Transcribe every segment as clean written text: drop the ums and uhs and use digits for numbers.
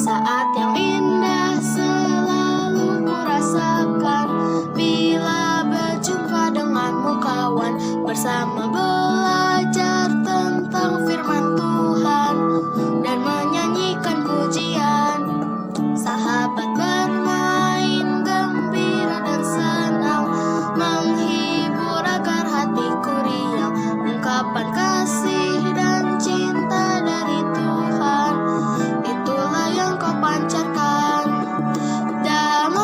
Saat yang indah selalu kurasakan bila berjumpa denganmu kawan, bersama belajar tentang firman Tuhan dan menyanyikan pujian. Sahabat bermain gembira dan senang, menghibur agar hatiku riang, ungkapan kasih dan cinta dari Tuhan, itulah yang kau pancarkan. Damai,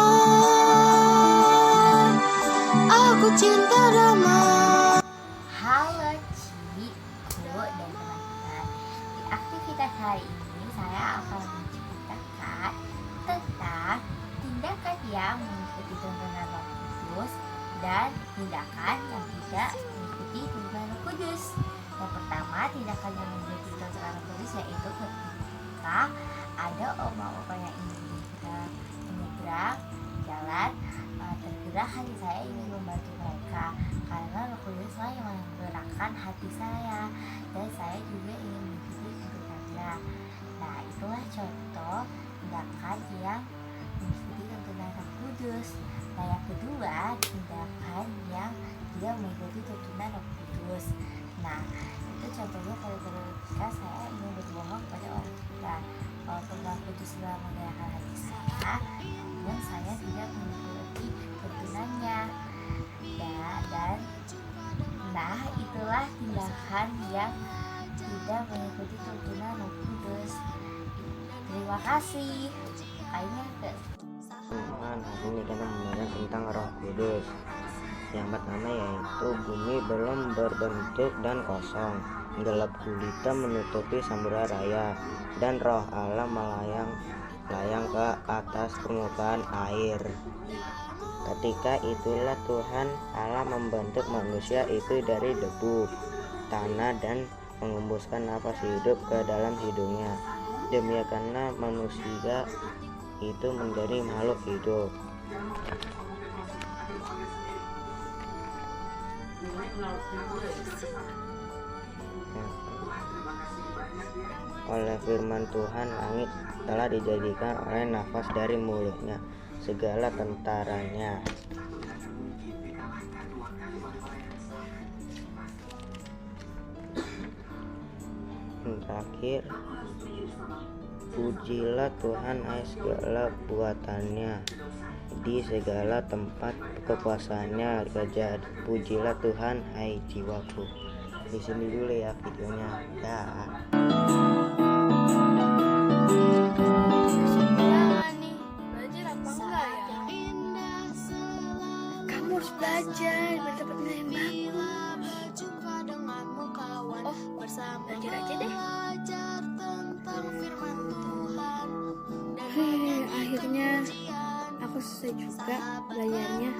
aku cinta damai. Halo Ciku dan teman-teman. Di aktivitas hari ini saya akan menceritakan tentang tindakan yang mengikuti tuntunan Roh Kudus dan tindakan yang tidak mengikuti tuntunan Roh Kudus. Yang pertama, tindakan yang mengikuti tuntunan Roh Kudus yaitu ketika ada oma-oma yang ingin menyeberang jalan, tergerak hati saya ingin membantu mereka karena Roh Kudus lah yang menggerakkan hati saya dan saya juga ingin mengikuti tuntunannya. Nah, itulah contoh tindakan yang mengikuti tuntunan Roh Kudus. Nah, yang kedua, tindakan yang tidak mengikuti tuntunan Roh Kudus. Nah, itu contohnya ketika saya ingin berbohong kepada orang tua. Walaupun Roh Kudus telah menggerakkan hati saya, namun saya tidak mengikuti tuntunannya. Dan nah, itulah tindakan yang tidak mengikuti tuntunan Roh Kudus. Terima kasih. Kayaknya Teman, hari ini kita membahas tentang Roh Kudus. Yang pertama yaitu bumi belum berbentuk dan kosong, gelap gulita menutupi samudera raya, dan Roh Allah melayang ke atas permukaan air. Ketika itulah Tuhan Allah membentuk manusia itu dari debu, tanah, dan mengembuskan nafas hidup ke dalam hidungnya. Demikianlah manusia itu menjadi makhluk hidup. Oleh firman Tuhan, langit telah dijadikan oleh nafas dari mulutnya, segala tentaranya. Terakhir, pujilah Tuhan hai segala buatannya, di segala tempat kekuasaannya. Pujilah Tuhan hai jiwaku. Di sini dulu ya videonya. Dah. Belajar apa enggak ya? Kamu harus belajar biar dapat nilai yang bagus. Oh, belajar aja deh. Akhirnya aku selesai juga belajarnya.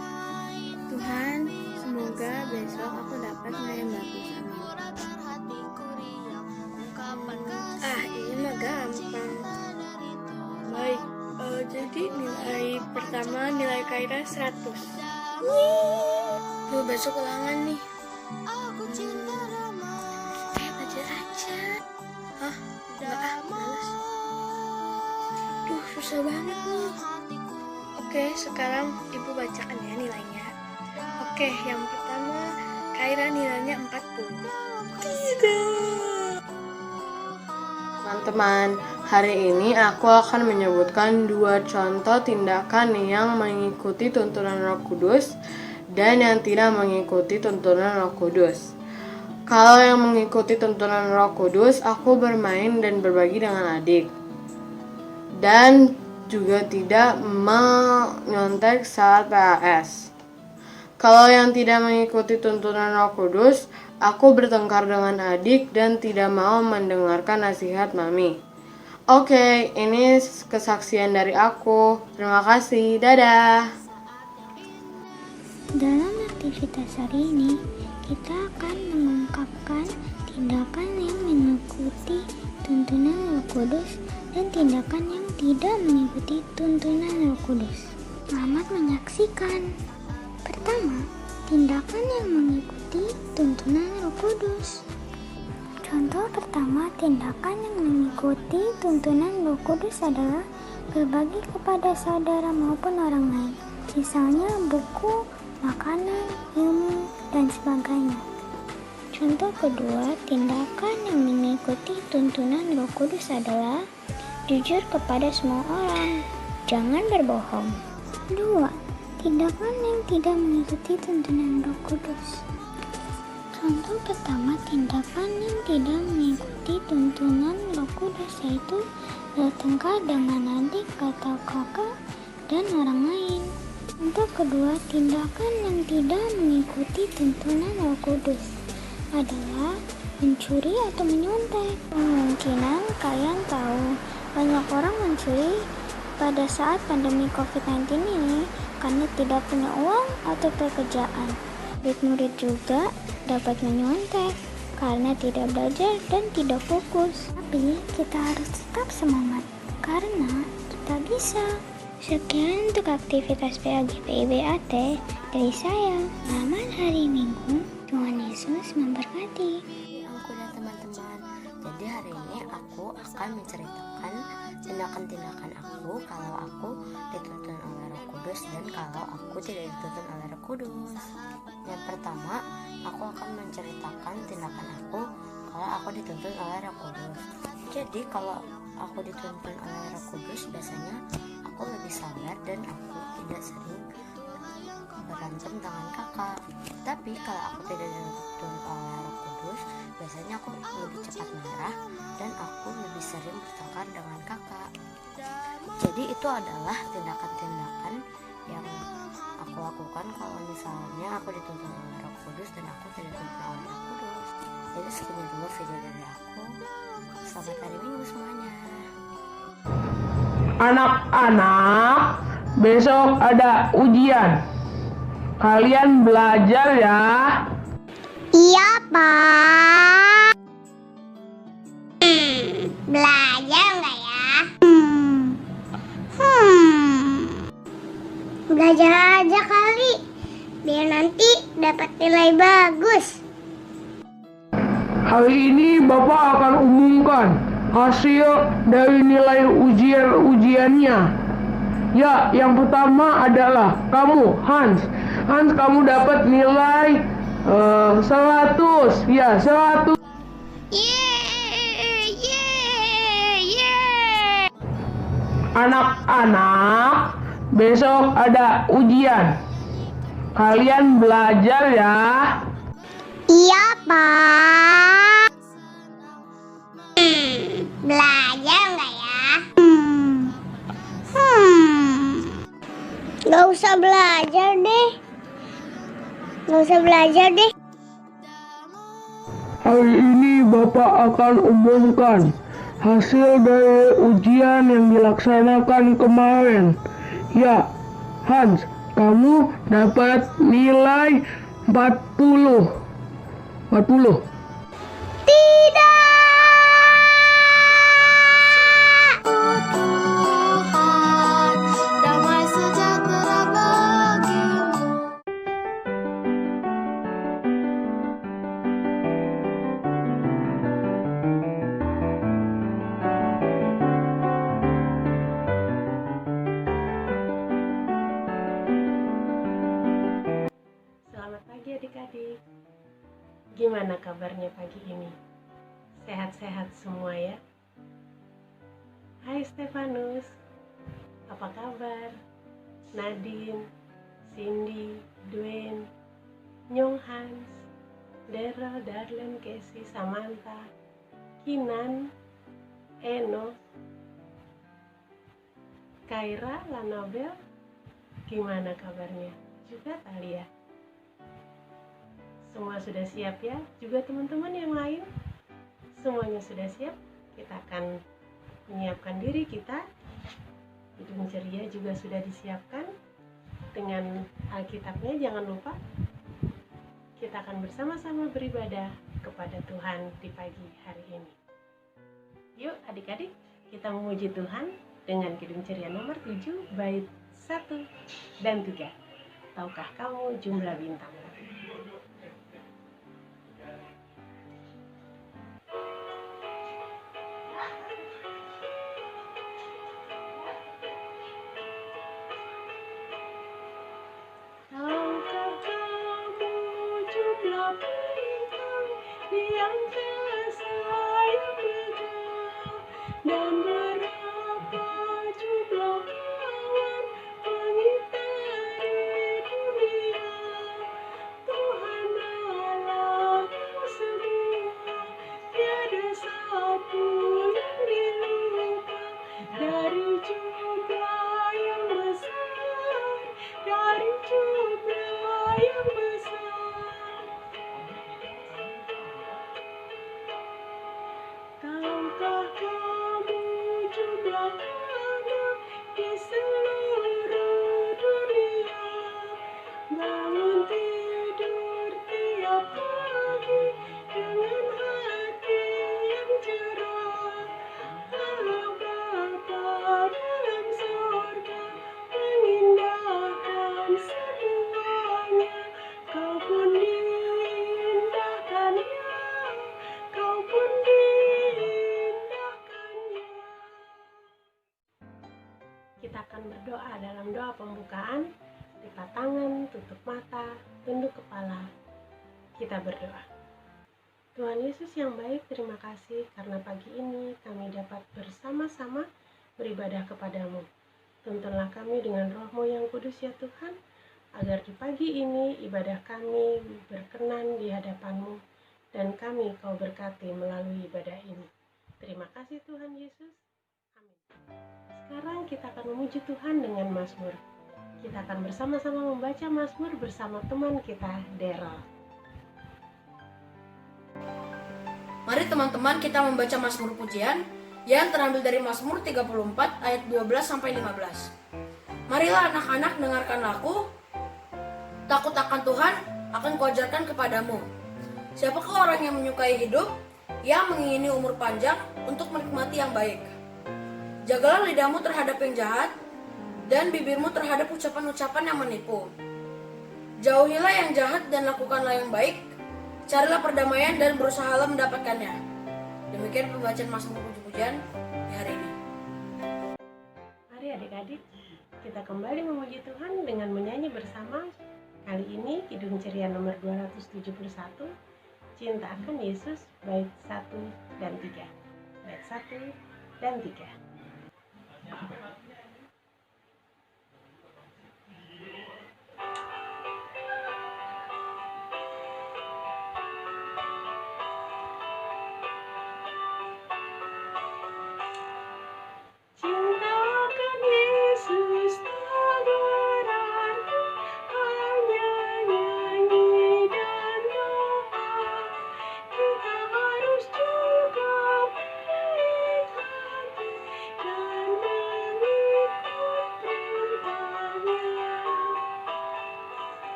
Tuhan, semoga besok aku dapat nilai yang bagus. Amin. Ini mah gampang. Baik, jadi nilai pertama nilai Kaira 100. Tuh besok ulangan nih. Belajar aja. Hah? Enggak, males. Duh, susah banget nih. Oke, sekarang ibu bacakan ya nilainya. Oke, yang pertama Kaira nilainya 40. Teman-teman, hari ini aku akan menyebutkan 2 contoh tindakan yang mengikuti tuntunan Roh Kudus dan yang tidak mengikuti tuntunan Roh Kudus. Kalau yang mengikuti tuntunan Roh Kudus, aku bermain dan berbagi dengan adik, dan juga tidak menyontek saat PAS. Kalau yang tidak mengikuti tuntunan Roh Kudus, aku bertengkar dengan adik dan tidak mau mendengarkan nasihat mami. Oke, ini kesaksian dari aku. Terima kasih, dadah. Dalam aktivitas hari ini, kita akan mengungkapkan tindakan yang mengikuti tuntunan Roh Kudus dan tindakan yang tidak mengikuti tuntunan Roh Kudus. Selamat menyaksikan. Pertama, tindakan yang mengikuti tuntunan Roh Kudus. Contoh pertama, tindakan yang mengikuti tuntunan Roh Kudus adalah berbagi kepada saudara maupun orang lain. Misalnya buku, makanan, ilmu, dan sebagainya. Contoh kedua, tindakan yang mengikuti tuntunan Roh Kudus adalah jujur kepada semua orang. Jangan berbohong. 2. Tindakan yang tidak mengikuti tuntunan Roh Kudus. Contoh pertama, tindakan yang tidak mengikuti tuntunan Roh Kudus yaitu bertengkar dengan adik atau kakak dan orang lain. Contoh kedua, tindakan yang tidak mengikuti tuntunan Roh Kudus adalah mencuri atau menyontek. Kemungkinan kalian tahu banyak orang mencuri pada saat pandemi COVID-19 ini karena tidak punya uang atau pekerjaan. Murid-murid juga dapat menyontek karena tidak belajar dan tidak fokus. Tapi kita harus tetap semangat karena kita bisa. Sekian untuk aktivitas PAG PIBAT dari saya. Selamat hari Minggu. Tuhan Yesus memberkati. Aku dan teman-teman. Jadi hari ini aku akan menceritakan tindakan-tindakan aku kalau aku dituntun oleh Roh Kudus dan kalau aku tidak dituntun oleh Roh Kudus. Yang pertama, aku akan menceritakan tindakan aku kalau aku dituntun oleh Roh Kudus. Jadi kalau aku dituntun oleh Roh Kudus, biasanya aku lebih sabar dan aku tidak sering berantem dengan kakak. Tapi kalau aku tidak dituntun oleh Roh Kudus, biasanya aku lebih cepat marah dan aku lebih sering bertengkar dengan kakak. Jadi itu adalah tindakan-tindakan yang aku lakukan kalau misalnya aku dituntun oleh Roh Kudus dan aku tidak dituntun oleh Roh Kudus. Jadi segini dulu video dari aku. Selamat hari Minggu semuanya. Anak-anak, besok ada ujian. Kalian belajar ya. Iya, Pak. Belajar nggak ya? Belajar aja kali, biar nanti dapat nilai bagus. Hari ini Bapak akan umumkan hasil dari nilai ujiannya. Ya, yang pertama adalah kamu, Hans. Hans, kamu dapat nilai 100. Ya, 100. Anak-anak, besok ada ujian. Kalian belajar ya. Iya, Pak. Belajar nggak ya? Nggak usah belajar deh. Hari ini Bapak akan umumkan hasil dari ujian yang dilaksanakan kemarin. Ya, Hans, kamu dapat nilai 40. Damai sejahtera bagimu. Selamat pagi adik-adik. Gimana kabarnya pagi ini? Sehat-sehat semua ya? Hai Stefanus, apa kabar? Nadine, Cindy, Dwayne, Nyong Hans, Daryl, Darlene, Casey, Samantha, Kinan, Eno, Kaira, Lanabel, gimana kabarnya? Juga Talia. Semua sudah siap ya? Juga teman-teman yang lain? Semuanya sudah siap? Kita akan menyiapkan diri kita. Hidung ceria juga sudah disiapkan dengan Alkitabnya, jangan lupa. Kita akan bersama-sama beribadah kepada Tuhan di pagi hari ini. Yuk adik-adik, kita memuji Tuhan dengan Kidung Ceria nomor 7 bait 1 dan 3. Tahukah kamu jumlah bintang? jumlah yang besar, dari jumlah yang besar. Tahukah kamu jumlah anak di seluruh dunia? Bangun tidur tiap pagi dengan hati yang cerah. Allah Bapa dalam surga mengindahkan semuanya. Kau pun diindahkannya, kau pun diindahkannya. Kita akan berdoa dalam doa pembukaan. Lipat tangan, tutup mata, tunduk kepala. Kita berdoa. Tuhan Yesus yang baik, terima kasih karena pagi ini kami dapat bersama-sama beribadah kepadamu. Tuntunlah kami dengan roh-Mu yang kudus ya Tuhan, agar di pagi ini ibadah kami berkenan di hadapan-Mu, dan kami Kau berkati melalui ibadah ini. Terima kasih Tuhan Yesus. Amin. Sekarang kita akan memuji Tuhan dengan Mazmur. Kita akan bersama-sama membaca Mazmur bersama teman kita, Daryl. Mari teman-teman kita membaca Mazmur pujian yang terambil dari Mazmur 34 ayat 12 sampai 15. Marilah anak-anak dengarkan laku, takut akan Tuhan akan kuajarkan kepadamu. Siapakah orang yang menyukai hidup, yang mengingini umur panjang untuk menikmati yang baik. Jagalah lidahmu terhadap yang jahat, dan bibirmu terhadap ucapan-ucapan yang menipu. Jauhilah yang jahat dan lakukanlah yang baik. Carilah perdamaian dan berusahalah mendapatkannya. Demikian pembacaan Mazmur puji-pujian di hari ini. Mari adik-adik, kita kembali memuji Tuhan dengan menyanyi bersama. Kali ini Kidung Ceria nomor 271, Cinta akan Yesus, bait 1 dan 3. Bait 1 dan 3.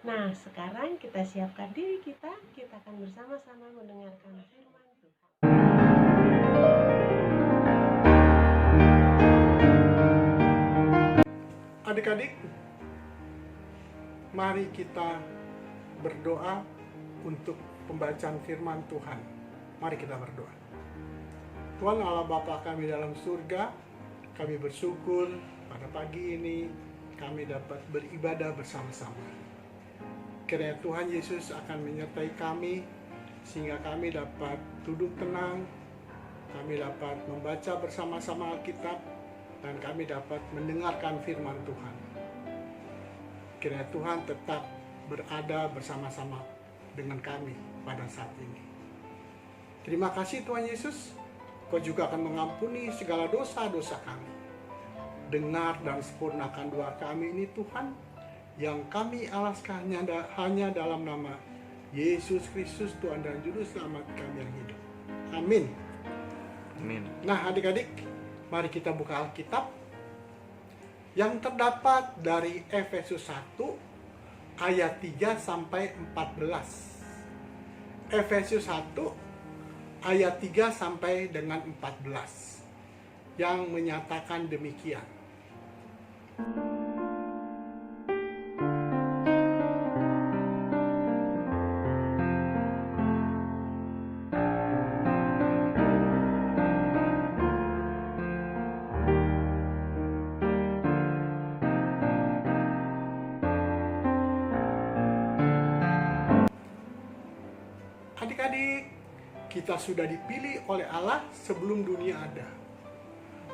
Nah, sekarang kita siapkan diri kita akan bersama-sama mendengarkan firman Tuhan. Adik-adik, mari kita berdoa untuk pembacaan firman Tuhan. Mari kita berdoa. Tuhan Allah Bapa kami dalam surga, kami bersyukur pada pagi ini kami dapat beribadah bersama-sama. Kiranya Tuhan Yesus akan menyertai kami sehingga kami dapat duduk tenang, kami dapat membaca bersama-sama Alkitab, dan kami dapat mendengarkan firman Tuhan. Kiranya Tuhan tetap berada bersama-sama dengan kami pada saat ini. Terima kasih Tuhan Yesus, Kau juga akan mengampuni segala dosa-dosa kami. Dengar dan sempurnakan doa kami ini Tuhan, yang kami alaskan hanya dalam nama Yesus Kristus Tuhan dan Juru Selamat kami yang hidup. Amin. Amin. Nah adik-adik, mari kita buka Alkitab yang terdapat dari Efesus 1 ayat 3 sampai 14. Efesus 1 ayat 3 sampai dengan 14 yang menyatakan demikian. adik-adik, kita sudah dipilih oleh Allah sebelum dunia ada.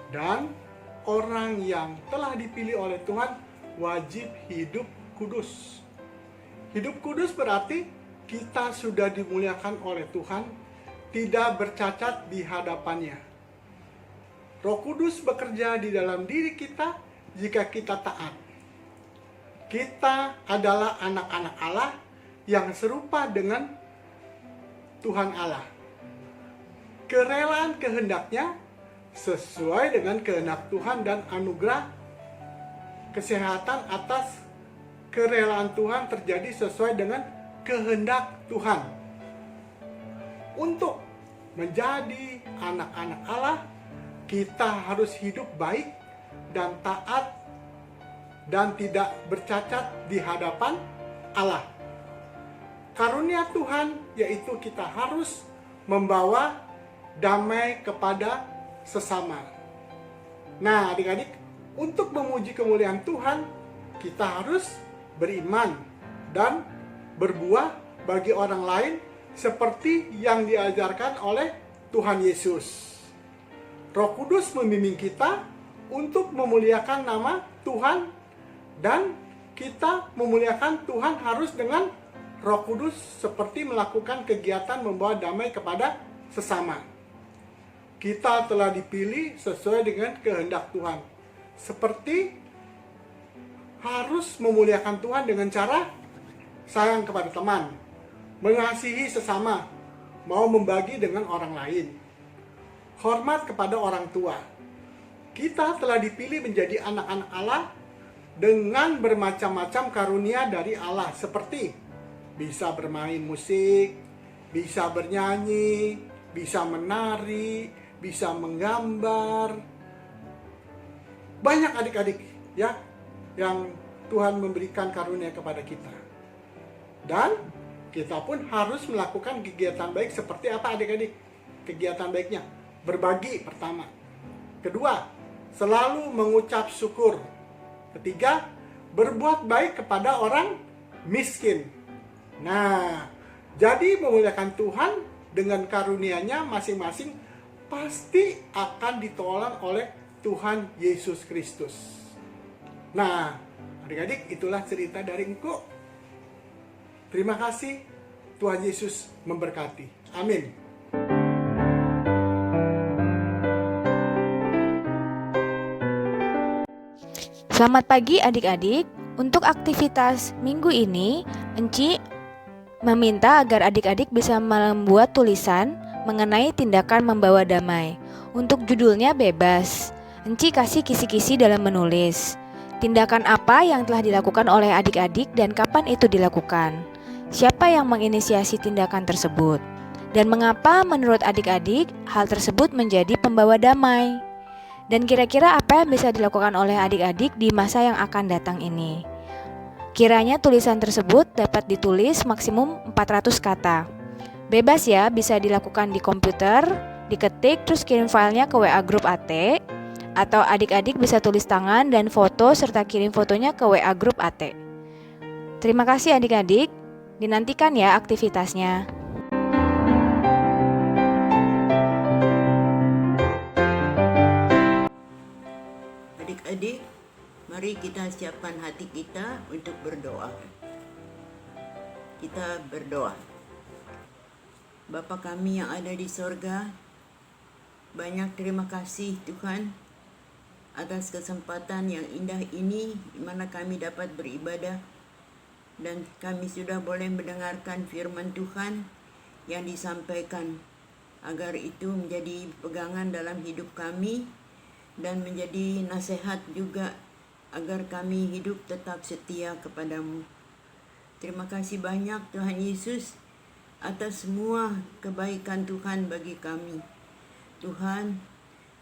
Dan orang yang telah dipilih oleh Tuhan wajib hidup kudus. Hidup kudus berarti kita sudah dimuliakan oleh Tuhan, tidak bercacat di hadapannya. Roh Kudus bekerja di dalam diri kita jika kita taat. Kita adalah anak-anak Allah yang serupa dengan Tuhan Allah. Kerelaan kehendaknya sesuai dengan kehendak Tuhan dan anugerah kesehatan atas kerelaan Tuhan terjadi sesuai dengan kehendak Tuhan. Untuk menjadi anak-anak Allah, kita harus hidup baik dan taat dan tidak bercacat di hadapan Allah. Karunia Tuhan yaitu kita harus membawa damai kepada sesama. Nah, adik-adik, untuk memuji kemuliaan Tuhan, kita harus beriman dan berbuah bagi orang lain seperti yang diajarkan oleh Tuhan Yesus. Roh Kudus membimbing kita untuk memuliakan nama Tuhan, dan kita memuliakan Tuhan harus dengan Roh Kudus seperti melakukan kegiatan membawa damai kepada sesama. Kita telah dipilih sesuai dengan kehendak Tuhan. Seperti harus memuliakan Tuhan dengan cara sayang kepada teman, mengasihi sesama, mau membagi dengan orang lain, hormat kepada orang tua. Kita telah dipilih menjadi anak-anak Allah dengan bermacam-macam karunia dari Allah, seperti bisa bermain musik, bisa bernyanyi, bisa menari, bisa menggambar. Banyak adik-adik ya yang Tuhan memberikan karunia kepada kita. Dan kita pun harus melakukan kegiatan baik seperti apa adik-adik? Kegiatan baiknya berbagi pertama. Kedua, selalu mengucap syukur. Ketiga, berbuat baik kepada orang miskin. Nah, jadi memuliakan Tuhan dengan karunia-Nya masing-masing pasti akan ditolong oleh Tuhan Yesus Kristus. Nah, adik-adik, itulah cerita dari Engku. Terima kasih. Tuhan Yesus memberkati. Amin. Selamat pagi adik-adik. Untuk aktivitas minggu ini, Enci meminta agar adik-adik bisa membuat tulisan mengenai tindakan membawa damai. Untuk judulnya bebas. Enci kasih kisi-kisi dalam menulis. Tindakan apa yang telah dilakukan oleh adik-adik dan kapan itu dilakukan? Siapa yang menginisiasi tindakan tersebut? Dan mengapa menurut adik-adik hal tersebut menjadi pembawa damai? Dan kira-kira apa yang bisa dilakukan oleh adik-adik di masa yang akan datang ini? Kiranya tulisan tersebut dapat ditulis maksimum 400 kata. Bebas ya, bisa dilakukan di komputer, diketik terus kirim filenya ke WA grup AT, atau adik-adik bisa tulis tangan dan foto serta kirim fotonya ke WA grup AT. Terima kasih adik-adik, dinantikan ya aktivitasnya. Adik-adik, mari kita siapkan hati kita untuk berdoa. Kita berdoa. Bapa kami yang ada di sorga, banyak terima kasih Tuhan atas kesempatan yang indah ini di mana kami dapat beribadah dan kami sudah boleh mendengarkan firman Tuhan yang disampaikan, agar itu menjadi pegangan dalam hidup kami dan menjadi nasihat juga agar kami hidup tetap setia kepadamu. Terima kasih banyak Tuhan Yesus atas semua kebaikan Tuhan bagi kami. Tuhan,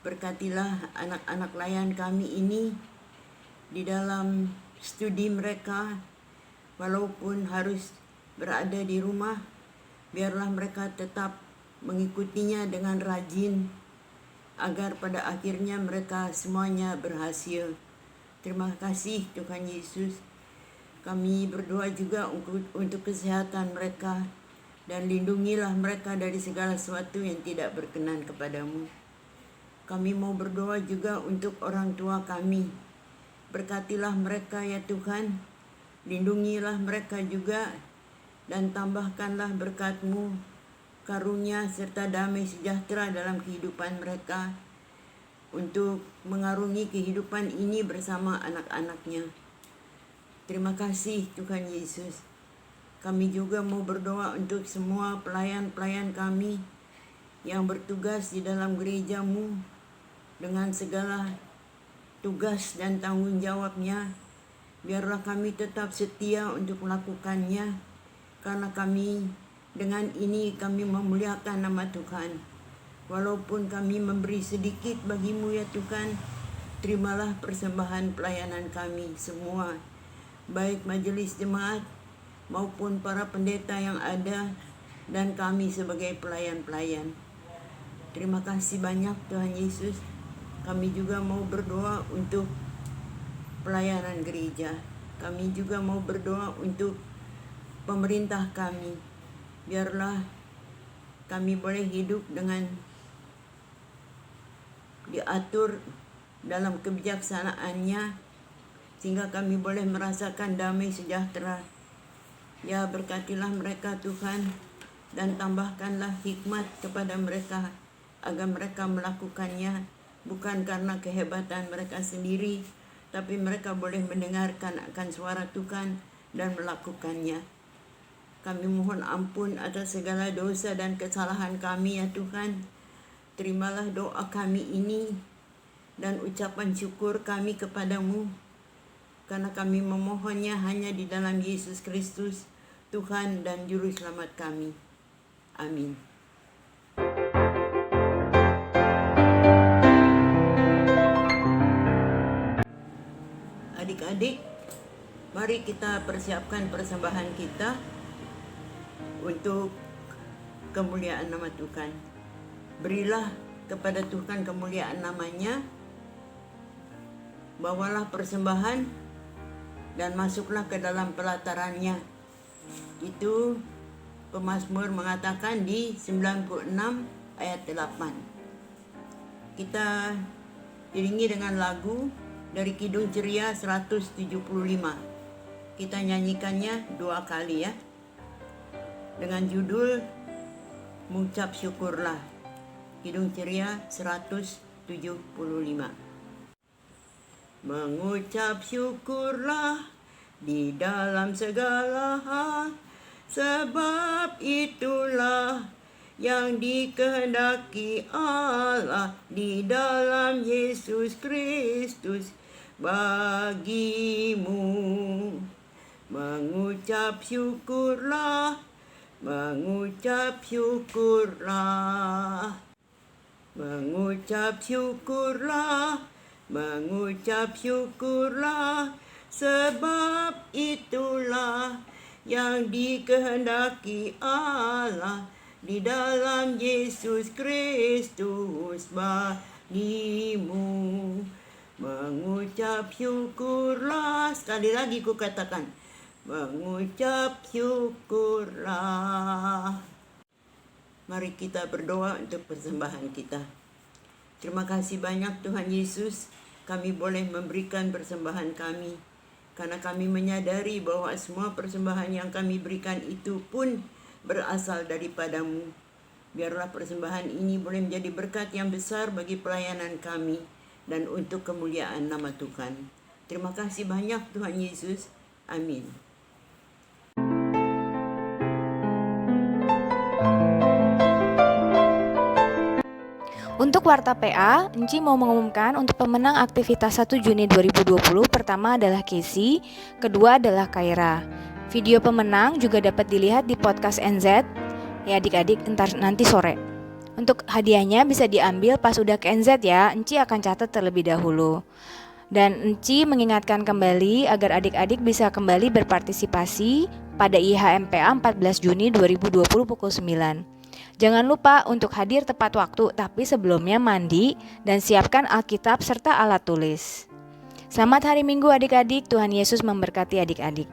berkatilah anak-anak layan kami ini di dalam studi mereka, walaupun harus berada di rumah, biarlah mereka tetap mengikutinya dengan rajin, agar pada akhirnya mereka semuanya berhasil. Terima kasih Tuhan Yesus. Kami berdoa juga untuk kesehatan mereka dan lindungilah mereka dari segala sesuatu yang tidak berkenan kepadamu. Kami mau berdoa juga untuk orang tua kami. Berkatilah mereka ya Tuhan, lindungilah mereka juga, dan tambahkanlah berkat-Mu, karunia serta damai sejahtera dalam kehidupan mereka, untuk mengarungi kehidupan ini bersama anak-anaknya. Terima kasih Tuhan Yesus. Kami juga mau berdoa untuk semua pelayan-pelayan kami yang bertugas di dalam gereja-Mu dengan segala tugas dan tanggung jawabnya. Biarlah kami tetap setia untuk melakukannya, karena kami dengan ini kami memuliakan nama Tuhan. Walaupun kami memberi sedikit bagi-Mu ya Tuhan, terimalah persembahan pelayanan kami semua, baik majelis jemaat maupun para pendeta yang ada dan kami sebagai pelayan-pelayan. Terima kasih banyak Tuhan Yesus. Kami juga mau berdoa untuk pelayanan gereja. Kami juga mau berdoa untuk pemerintah kami. Biarlah kami boleh hidup dengan diatur dalam kebijaksanaannya, sehingga kami boleh merasakan damai sejahtera. Ya, berkatilah mereka Tuhan, dan tambahkanlah hikmat kepada mereka, agar mereka melakukannya bukan karena kehebatan mereka sendiri, tapi mereka boleh mendengarkan akan suara Tuhan dan melakukannya. Kami mohon ampun atas segala dosa dan kesalahan kami ya Tuhan. Terimalah doa kami ini dan ucapan syukur kami kepadamu, karena kami memohonnya hanya di dalam Yesus Kristus, Tuhan dan Juru Selamat kami. Amin. Adik-adik, mari kita persiapkan persembahan kita untuk kemuliaan nama Tuhan. Berilah kepada Tuhan kemuliaan namanya, bawalah persembahan dan masuklah ke dalam pelatarannya. Itu pemazmur mengatakan di 96 ayat 8. Kita iringi dengan lagu dari Kidung Ceria 175. Kita nyanyikannya 2 kali ya, dengan judul Mengucap Syukurlah. Kidung Ceria 175. Mengucap syukurlah di dalam segala hal, sebab itulah yang dikehendaki Allah di dalam Yesus Kristus bagimu. Mengucap syukurlah, mengucap syukurlah, mengucap syukurlah, mengucap syukurlah, sebab itulah yang dikehendaki Allah di dalam Yesus Kristus bagimu. Mengucap syukurlah, sekali lagi ku katakan, mengucap syukurlah. Mari kita berdoa untuk persembahan kita. Terima kasih banyak Tuhan Yesus, kami boleh memberikan persembahan kami, karena kami menyadari bahwa semua persembahan yang kami berikan itu pun berasal daripada-Mu. Biarlah persembahan ini boleh menjadi berkat yang besar bagi pelayanan kami dan untuk kemuliaan nama Tuhan. Terima kasih banyak Tuhan Yesus. Amin. Untuk Warta PA, Enci mau mengumumkan untuk pemenang aktivitas 1 Juni 2020. Pertama adalah Casey, kedua adalah Kaira. Video pemenang juga dapat dilihat di podcast NZ ya adik-adik, nanti sore. Untuk hadiahnya bisa diambil pas udah ke NZ ya, Enci akan catat terlebih dahulu. Dan Enci mengingatkan kembali agar adik-adik bisa kembali berpartisipasi pada IHMPA 14 Juni 2020 pukul 9. Jangan lupa untuk hadir tepat waktu, tapi sebelumnya mandi dan siapkan Alkitab serta alat tulis. Selamat hari Minggu adik-adik, Tuhan Yesus memberkati adik-adik.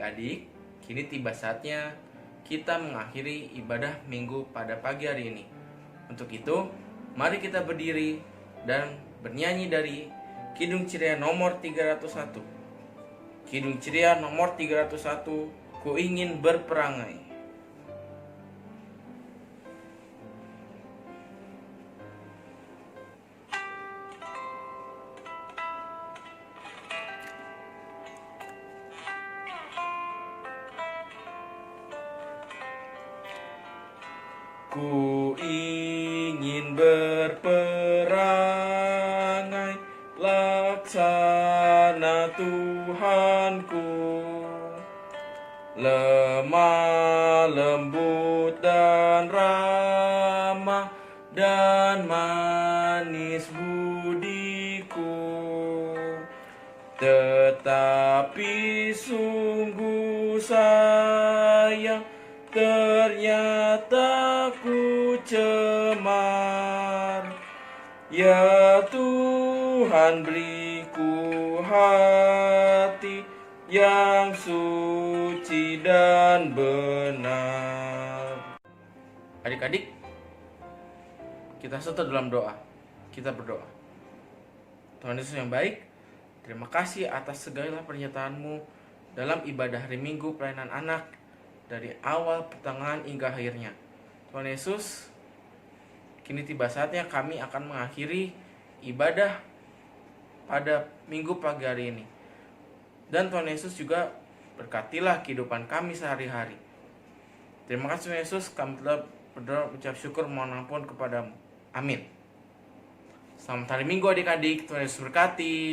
adik-adik, kini tiba saatnya kita mengakhiri ibadah minggu pada pagi hari ini. Untuk itu, mari kita berdiri dan bernyanyi dari Kidung Ceria nomor 301. Kidung Ceria nomor 301, Ku ingin berperangai. Ku ingin berperangai, laksana Tuhanku, lemah lembut dan ramah dan manis budiku, tetapi sungguh sayang ternyata ku cemar. Ya Tuhan, beriku hati yang suci dan benar. Adik-adik, kita serta dalam doa. Kita berdoa. Tuhan Yesus yang baik, terima kasih atas segala pernyataan-Mu dalam ibadah hari Minggu pelayanan anak, dari awal, pertengahan, hingga akhirnya. Tuhan Yesus, kini tiba saatnya kami akan mengakhiri ibadah pada minggu pagi hari ini. Dan Tuhan Yesus juga berkatilah kehidupan kami sehari-hari. Terima kasih Tuhan Yesus, kami telah berdoa mengucap syukur mohon ampun kepadamu. Amin. Selamat hari Minggu adik-adik, Tuhan Yesus berkati.